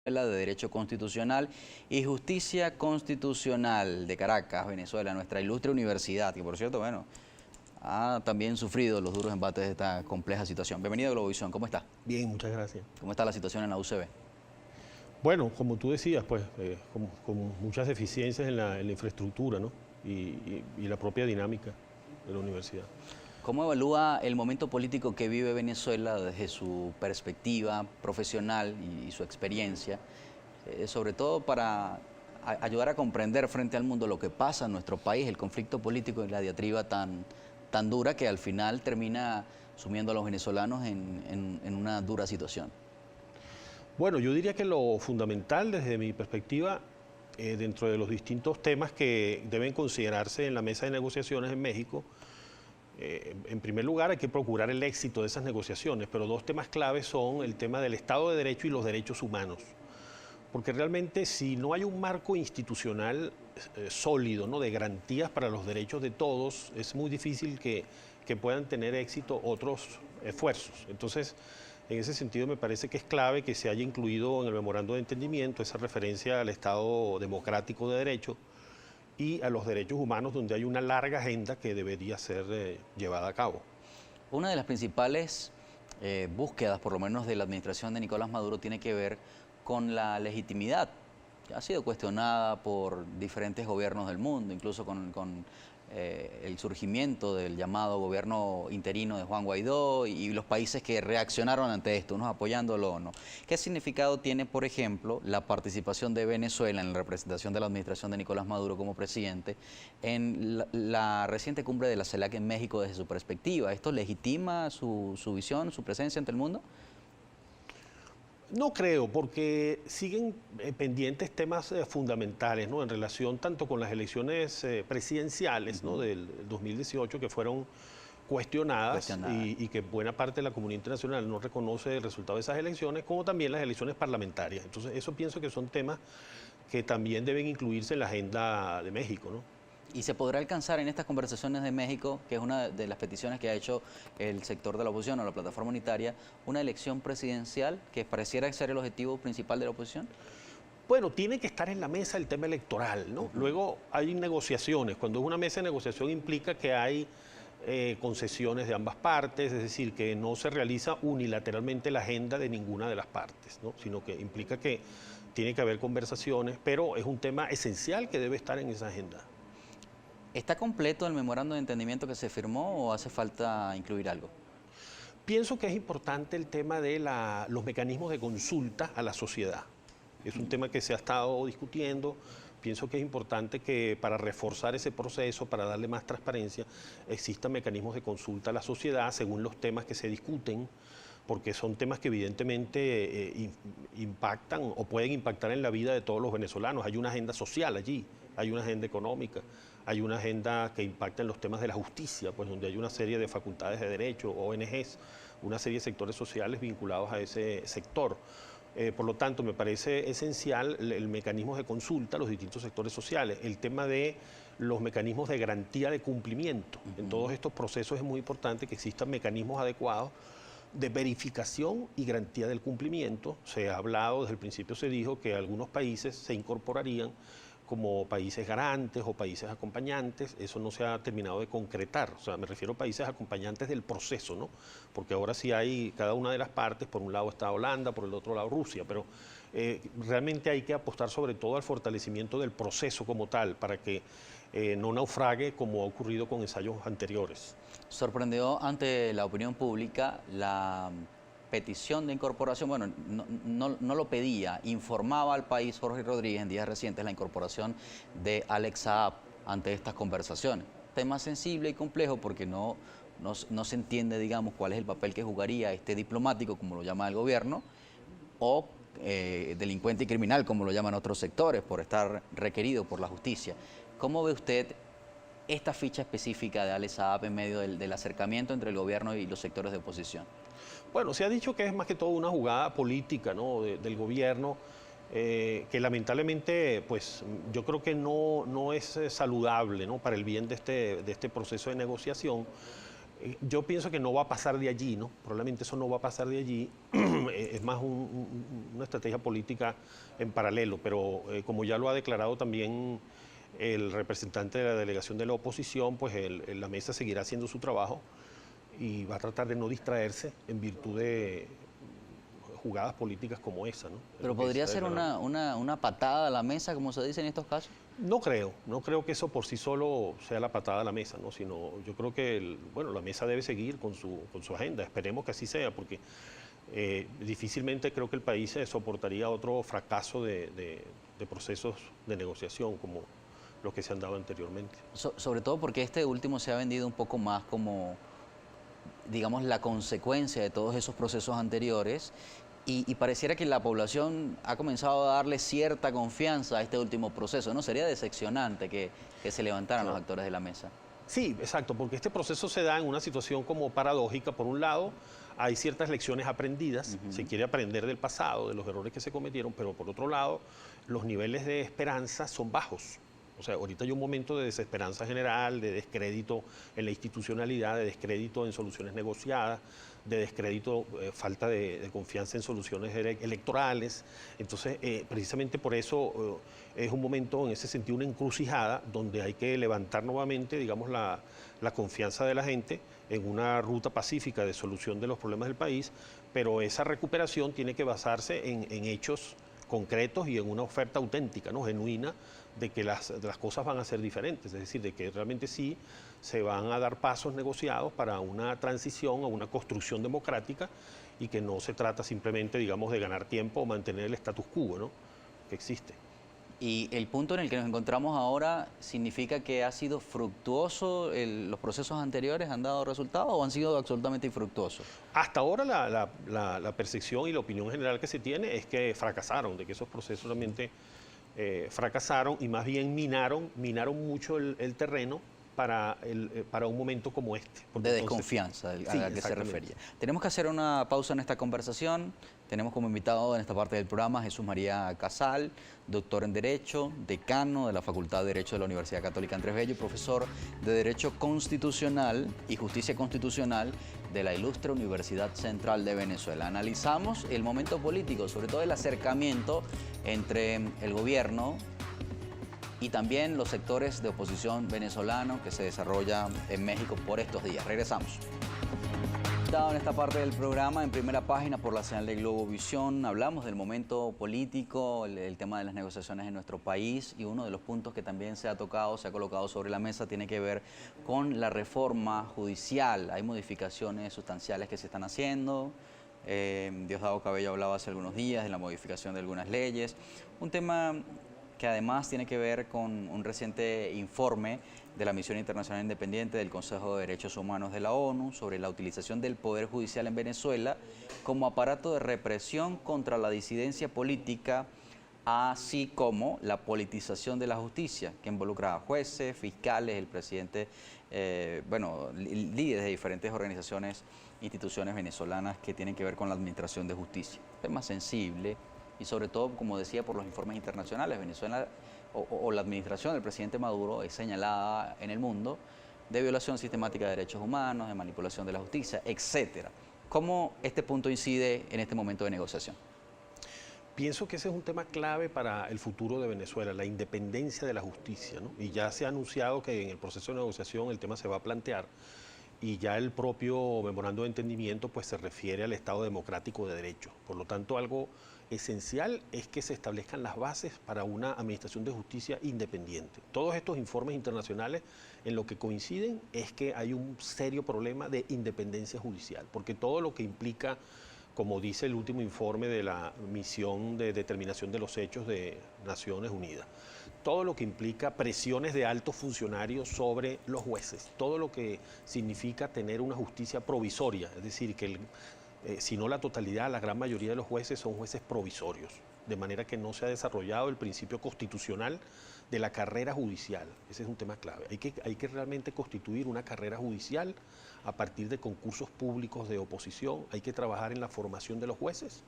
de Derecho Constitucional y Justicia Constitucional de Caracas, Venezuela, nuestra ilustre universidad, que por cierto, bueno, ha también sufrido los duros embates de esta compleja situación. Bienvenido a Globovisión, ¿cómo está? Bien, muchas gracias. ¿Cómo está la situación en la UCB? Bueno, como tú decías, pues, con muchas deficiencias en la infraestructura, ¿no? Y la propia dinámica de la universidad. ¿Cómo evalúa el momento político que vive Venezuela desde su perspectiva profesional y su experiencia, sobre todo para ayudar a comprender frente al mundo lo que pasa en nuestro país, el conflicto político y la diatriba tan dura que al final termina sumiendo a los venezolanos en una dura situación? Bueno, yo diría que lo fundamental desde mi perspectiva, dentro de los distintos temas que deben considerarse en la mesa de negociaciones en México, en primer lugar hay que procurar el éxito de esas negociaciones, pero dos temas claves son el tema del Estado de Derecho y los derechos humanos. Porque realmente si no hay un marco institucional sólido, ¿no?, de garantías para los derechos de todos, es muy difícil que puedan tener éxito otros esfuerzos. Entonces, en ese sentido me parece que es clave que se haya incluido en el memorando de entendimiento esa referencia al Estado democrático de derecho y a los derechos humanos, donde hay una larga agenda que debería ser llevada a cabo. Una de las principales búsquedas, por lo menos de la administración de Nicolás Maduro, tiene que ver con la legitimidad, que ha sido cuestionada por diferentes gobiernos del mundo, incluso con el surgimiento del llamado gobierno interino de Juan Guaidó y los países que reaccionaron ante esto, unos apoyándolo o no. ¿Qué significado tiene, por ejemplo, la participación de Venezuela en la representación de la administración de Nicolás Maduro como presidente en la reciente cumbre de la CELAC en México desde su perspectiva? ¿Esto legitima su visión, su presencia ante el mundo? No creo, porque siguen pendientes temas fundamentales, ¿no?, en relación tanto con las elecciones presidenciales, ¿no?, del 2018, que fueron cuestionadas y que buena parte de la comunidad internacional no reconoce el resultado de esas elecciones, como también las elecciones parlamentarias. Entonces, eso pienso que son temas que también deben incluirse en la agenda de México, ¿no? ¿Y se podrá alcanzar en estas conversaciones de México, que es una de las peticiones que ha hecho el sector de la oposición o la plataforma unitaria, una elección presidencial que pareciera ser el objetivo principal de la oposición? Bueno, tiene que estar en la mesa el tema electoral, ¿no? Luego hay negociaciones. Cuando es una mesa de negociación implica que hay concesiones de ambas partes, es decir, que no se realiza unilateralmente la agenda de ninguna de las partes, ¿no?, sino que implica que tiene que haber conversaciones, pero es un tema esencial que debe estar en esa agenda. ¿Está completo el memorando de entendimiento que se firmó o hace falta incluir algo? Pienso que es importante el tema de los mecanismos de consulta a la sociedad. Es un tema que se ha estado discutiendo. Pienso que es importante que para reforzar ese proceso, para darle más transparencia, existan mecanismos de consulta a la sociedad según los temas que se discuten, porque son temas que evidentemente impactan o pueden impactar en la vida de todos los venezolanos. Hay una agenda social allí, hay una agenda económica, hay una agenda que impacta en los temas de la justicia, pues donde hay una serie de facultades de derecho, ONGs, una serie de sectores sociales vinculados a ese sector. Por lo tanto, me parece esencial el mecanismo de consulta a los distintos sectores sociales, el tema de los mecanismos de garantía de cumplimiento. En todos estos procesos es muy importante que existan mecanismos adecuados de verificación y garantía del cumplimiento. Se ha hablado, desde el principio se dijo que algunos países se incorporarían como países garantes o países acompañantes. Eso no se ha terminado de concretar, o sea, me refiero a países acompañantes del proceso, ¿no? Porque ahora sí hay cada una de las partes, por un lado está Holanda, por el otro lado Rusia, pero realmente hay que apostar sobre todo al fortalecimiento del proceso como tal, para que no naufrague como ha ocurrido con ensayos anteriores. Sorprendió ante la opinión pública la petición de incorporación, bueno, no lo pedía, informaba al país Jorge Rodríguez en días recientes la incorporación de Alex Saab ante estas conversaciones. Tema sensible y complejo porque no se entiende, digamos, cuál es el papel que jugaría este diplomático, como lo llama el gobierno, o delincuente y criminal, como lo llaman otros sectores, por estar requerido por la justicia. ¿Cómo ve usted esta ficha específica de Alex Saab en medio del acercamiento entre el gobierno y los sectores de oposición? Bueno, se ha dicho que es más que todo una jugada política, ¿no?, del gobierno, que lamentablemente, pues yo creo que no es saludable, ¿no?, para el bien de este proceso de negociación. Yo pienso que no va a pasar de allí, ¿no? Probablemente eso no va a pasar de allí. Es más una estrategia política en paralelo, pero como ya lo ha declarado también el representante de la delegación de la oposición, pues la mesa seguirá haciendo su trabajo y va a tratar de no distraerse en virtud de jugadas políticas como esa, ¿no? Pero podría ser una patada a la mesa, como se dice en estos casos. No creo que eso por sí solo sea la patada a la mesa, ¿no? Sino yo creo que bueno, la mesa debe seguir con su agenda, esperemos que así sea, porque difícilmente creo que el país soportaría otro fracaso de procesos de negociación como los que se han dado anteriormente. Sobre todo porque este último se ha vendido un poco más como, digamos, la consecuencia de todos esos procesos anteriores y pareciera que la población ha comenzado a darle cierta confianza a este último proceso, ¿no? Sería decepcionante que se levantaran los actores de la mesa. Sí, exacto, porque este proceso se da en una situación como paradójica. Por un lado, hay ciertas lecciones aprendidas, se quiere aprender del pasado, de los errores que se cometieron, pero por otro lado, los niveles de esperanza son bajos. O sea, ahorita hay un momento de desesperanza general, de descrédito en la institucionalidad, de descrédito en soluciones negociadas, de descrédito, falta de confianza en soluciones electorales. Entonces, precisamente por eso es un momento, en ese sentido, una encrucijada donde hay que levantar nuevamente, digamos, la confianza de la gente en una ruta pacífica de solución de los problemas del país, pero esa recuperación tiene que basarse en hechos concretos y en una oferta auténtica, ¿no? Genuina, de que las cosas van a ser diferentes, es decir, de que realmente sí se van a dar pasos negociados para una transición a una construcción democrática y que no se trata simplemente, digamos, de ganar tiempo o mantener el status quo, ¿no? Que existe. Y el punto en el que nos encontramos ahora significa que ha sido fructuoso, los procesos anteriores han dado resultados o han sido absolutamente infructuosos. Hasta ahora la percepción y la opinión general que se tiene es que fracasaron, de que esos procesos realmente fracasaron y más bien minaron mucho el terreno para un momento como este. De desconfianza, a la que se refería. Tenemos que hacer una pausa en esta conversación. Tenemos como invitado en esta parte del programa Jesús María Casal, doctor en Derecho, decano de la Facultad de Derecho de la Universidad Católica Andrés Bello y profesor de Derecho Constitucional y Justicia Constitucional de la Ilustre Universidad Central de Venezuela. Analizamos el momento político, sobre todo el acercamiento entre el gobierno y también los sectores de oposición venezolano que se desarrolla en México por estos días. Regresamos. En esta parte del programa, en primera página por la señal de Globovisión, hablamos del momento político, el tema de las negociaciones en nuestro país y uno de los puntos que también se ha tocado, se ha colocado sobre la mesa, tiene que ver con la reforma judicial. Hay modificaciones sustanciales que se están haciendo. Diosdado Cabello hablaba hace algunos días de la modificación de algunas leyes. Un tema que además tiene que ver con un reciente informe de la Misión Internacional Independiente del Consejo de Derechos Humanos de la ONU sobre la utilización del Poder Judicial en Venezuela como aparato de represión contra la disidencia política, así como la politización de la justicia, que involucra a jueces, fiscales, el presidente, líderes de diferentes organizaciones, instituciones venezolanas que tienen que ver con la administración de justicia. Tema sensible y sobre todo, como decía, por los informes internacionales, Venezuela o la administración del presidente Maduro es señalada en el mundo de violación sistemática de derechos humanos, de manipulación de la justicia, etcétera. ¿Cómo este punto incide en este momento de negociación? Pienso que ese es un tema clave para el futuro de Venezuela, la independencia de la justicia, ¿no? Y ya se ha anunciado que en el proceso de negociación el tema se va a plantear y ya el propio memorando de entendimiento pues se refiere al Estado democrático de derecho. Por lo tanto, algo esencial es que se establezcan las bases para una administración de justicia independiente. Todos estos informes internacionales en lo que coinciden es que hay un serio problema de independencia judicial, porque todo lo que implica, como dice el último informe de la Misión de Determinación de los Hechos de Naciones Unidas, todo lo que implica presiones de altos funcionarios sobre los jueces, todo lo que significa tener una justicia provisoria, es decir, que si no la totalidad, la gran mayoría de los jueces son jueces provisorios, de manera que no se ha desarrollado el principio constitucional de la carrera judicial. Ese es un tema clave. Hay que realmente constituir una carrera judicial a partir de concursos públicos de oposición, hay que trabajar en la formación de los jueces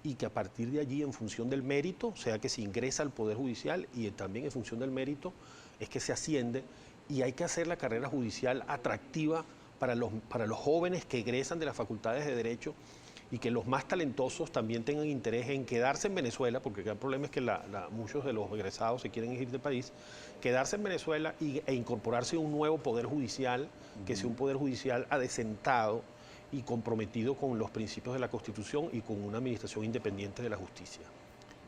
y que a partir de allí, en función del mérito, o sea que se ingresa al Poder Judicial y también en función del mérito, es que se asciende y hay que hacer la carrera judicial atractiva para los jóvenes que egresan de las facultades de Derecho y que los más talentosos también tengan interés en quedarse en Venezuela, porque el problema es que muchos de los egresados se quieren ir del país, quedarse en Venezuela e incorporarse a un nuevo poder judicial, que sea un poder judicial adecentado y comprometido con los principios de la Constitución y con una administración independiente de la justicia.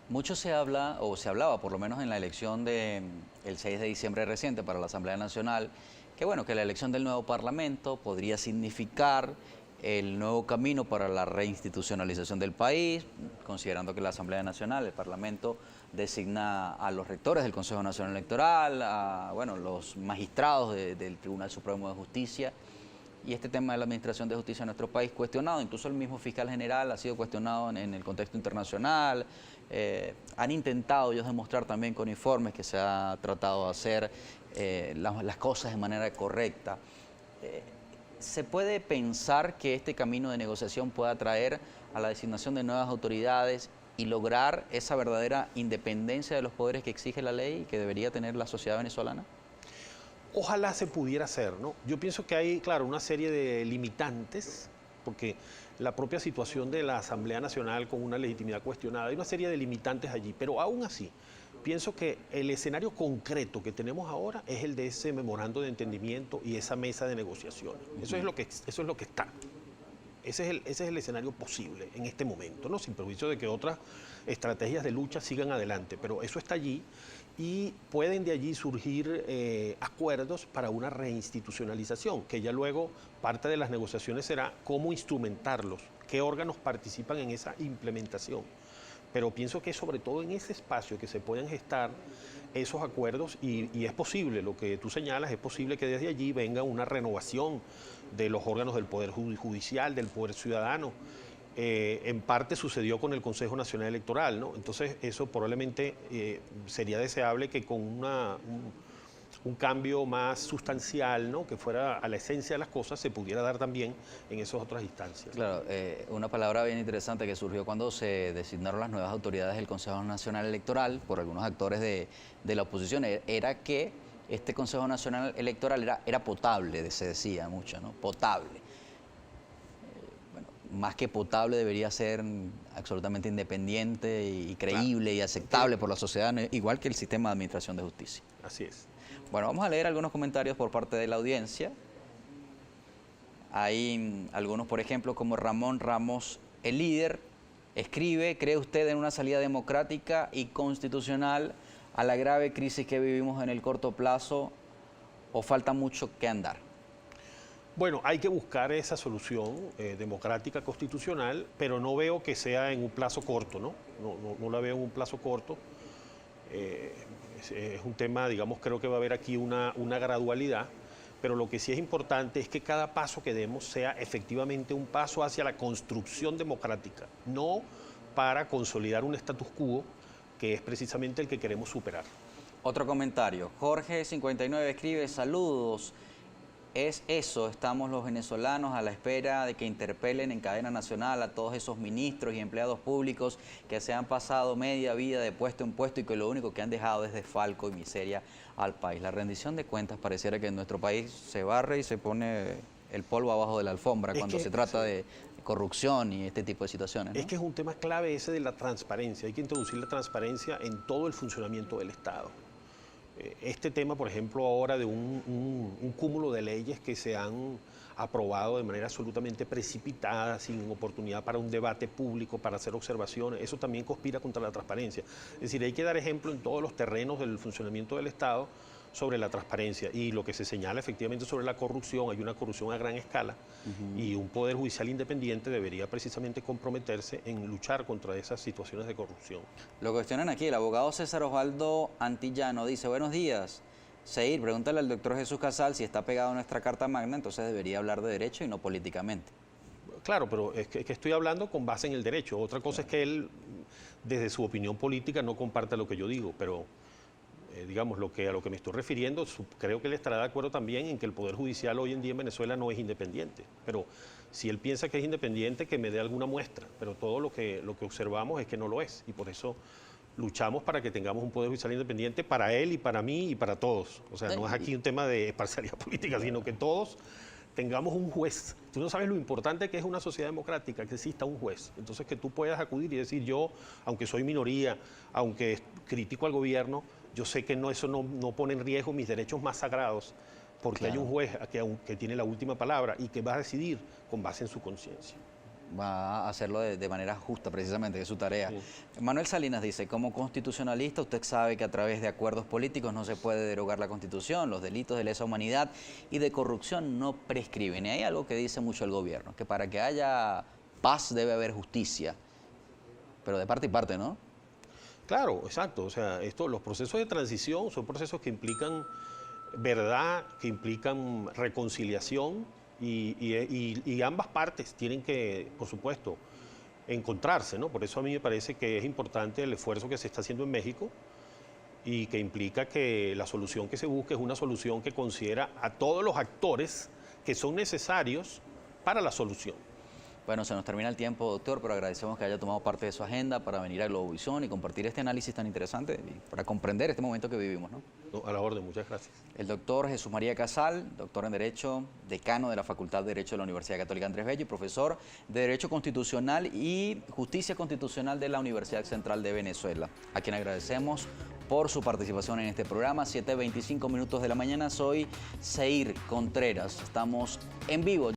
Mucho se habla, o se hablaba por lo menos en la elección del 6 de diciembre reciente para la Asamblea Nacional, que bueno, que la elección del nuevo Parlamento podría significar el nuevo camino para la reinstitucionalización del país, considerando que la Asamblea Nacional, el Parlamento, designa a los rectores del Consejo Nacional Electoral, a los magistrados del Tribunal Supremo de Justicia, y este tema de la administración de justicia en nuestro país cuestionado, incluso el mismo fiscal general ha sido cuestionado en el contexto internacional. Han intentado ellos demostrar también con informes que se ha tratado de hacer las cosas de manera correcta. ¿Se puede pensar que este camino de negociación pueda traer a la designación de nuevas autoridades y lograr esa verdadera independencia de los poderes que exige la ley y que debería tener la sociedad venezolana? Ojalá se pudiera hacer, ¿no? Yo pienso que hay, claro, una serie de limitantes, porque la propia situación de la Asamblea Nacional con una legitimidad cuestionada, hay una serie de limitantes allí, pero aún así, pienso que el escenario concreto que tenemos ahora es el de ese memorando de entendimiento y esa mesa de negociaciones. Eso es lo que está. Ese es el escenario posible en este momento, ¿no? Sin perjuicio de que otras estrategias de lucha sigan adelante, pero eso está allí y pueden de allí surgir acuerdos para una reinstitucionalización, que ya luego parte de las negociaciones será cómo instrumentarlos, qué órganos participan en esa implementación. Pero pienso que sobre todo en ese espacio que se pueden gestar esos acuerdos y es posible, lo que tú señalas, es posible que desde allí venga una renovación de los órganos del Poder Judicial, del Poder Ciudadano. En parte sucedió con el Consejo Nacional Electoral, ¿no? Entonces eso probablemente sería deseable que con un cambio más sustancial, ¿no? Que fuera a la esencia de las cosas, se pudiera dar también en esas otras instancias. Claro, una palabra bien interesante que surgió cuando se designaron las nuevas autoridades del Consejo Nacional Electoral por algunos actores de la oposición, era que este Consejo Nacional Electoral era potable, se decía mucho, ¿no? Potable. Más que potable, debería ser absolutamente independiente y creíble y aceptable por la sociedad, igual que el sistema de administración de justicia. Así es. Bueno, vamos a leer algunos comentarios por parte de la audiencia. Hay algunos, por ejemplo, como Ramón Ramos, el líder, escribe: ¿cree usted en una salida democrática y constitucional a la grave crisis que vivimos en el corto plazo o falta mucho que andar? Bueno, hay que buscar esa solución democrática constitucional, pero no veo que sea en un plazo corto, ¿no? No la veo en un plazo corto. Es un tema, digamos, creo que va a haber aquí una gradualidad, pero lo que sí es importante es que cada paso que demos sea efectivamente un paso hacia la construcción democrática, no para consolidar un status quo que es precisamente el que queremos superar. Otro comentario. Jorge59 escribe: saludos. Es eso, estamos los venezolanos a la espera de que interpelen en cadena nacional a todos esos ministros y empleados públicos que se han pasado media vida de puesto en puesto y que lo único que han dejado es desfalco y miseria al país. La rendición de cuentas pareciera que en nuestro país se barre y se pone el polvo abajo de la alfombra cuando se trata de corrupción y este tipo de situaciones, ¿no? Es que es un tema clave ese de la transparencia. Hay que introducir la transparencia en todo el funcionamiento del Estado. Este tema, por ejemplo, ahora de un cúmulo de leyes que se han aprobado de manera absolutamente precipitada, sin oportunidad para un debate público, para hacer observaciones, eso también conspira contra la transparencia. Es decir, hay que dar ejemplo en todos los terrenos del funcionamiento del Estado sobre la transparencia y lo que se señala efectivamente sobre la corrupción. Hay una corrupción a gran escala y un poder judicial independiente debería precisamente comprometerse en luchar contra esas situaciones de corrupción. Lo cuestionan aquí, el abogado César Osvaldo Antillano dice: buenos días, Seir, pregúntale al doctor Jesús Casal si está pegado a nuestra Carta Magna, entonces debería hablar de derecho y no políticamente. Claro, pero es que estoy hablando con base en el derecho. Otra cosa es que él, desde su opinión política, no comparte lo que yo digo, pero digamos, a lo que me estoy refiriendo, creo que él estará de acuerdo también en que el Poder Judicial hoy en día en Venezuela no es independiente. Pero si él piensa que es independiente, que me dé alguna muestra. Pero todo lo que observamos es que no lo es. Y por eso luchamos para que tengamos un Poder Judicial independiente para él y para mí y para todos. O sea, no es aquí un tema de parcialidad política, sino que todos tengamos un juez. Tú no sabes lo importante que es una sociedad democrática, que exista un juez. Entonces, que tú puedas acudir y decir, yo, aunque soy minoría, aunque critico al gobierno, yo sé que eso no pone en riesgo mis derechos más sagrados, porque hay un juez que tiene la última palabra y que va a decidir con base en su conciencia. Va a hacerlo de manera justa, precisamente, que es su tarea. Sí. Manuel Salinas dice, como constitucionalista, usted sabe que a través de acuerdos políticos no se puede derogar la Constitución, los delitos de lesa humanidad y de corrupción no prescriben. Y hay algo que dice mucho el gobierno, que para que haya paz debe haber justicia, pero de parte y parte, ¿no? Claro, exacto. O sea, los procesos de transición son procesos que implican verdad, que implican reconciliación y ambas partes tienen que, por supuesto, encontrarse, ¿no? Por eso a mí me parece que es importante el esfuerzo que se está haciendo en México y que implica que la solución que se busque es una solución que considera a todos los actores que son necesarios para la solución. Bueno, se nos termina el tiempo, doctor, pero agradecemos que haya tomado parte de su agenda para venir a Globovisión y compartir este análisis tan interesante y para comprender este momento que vivimos, ¿no? No, a la orden, muchas gracias. El doctor Jesús María Casal, doctor en Derecho, decano de la Facultad de Derecho de la Universidad Católica Andrés Bello y profesor de Derecho Constitucional y Justicia Constitucional de la Universidad Central de Venezuela, a quien agradecemos por su participación en este programa. 7:25 minutos de la mañana, soy Seir Contreras, estamos en vivo.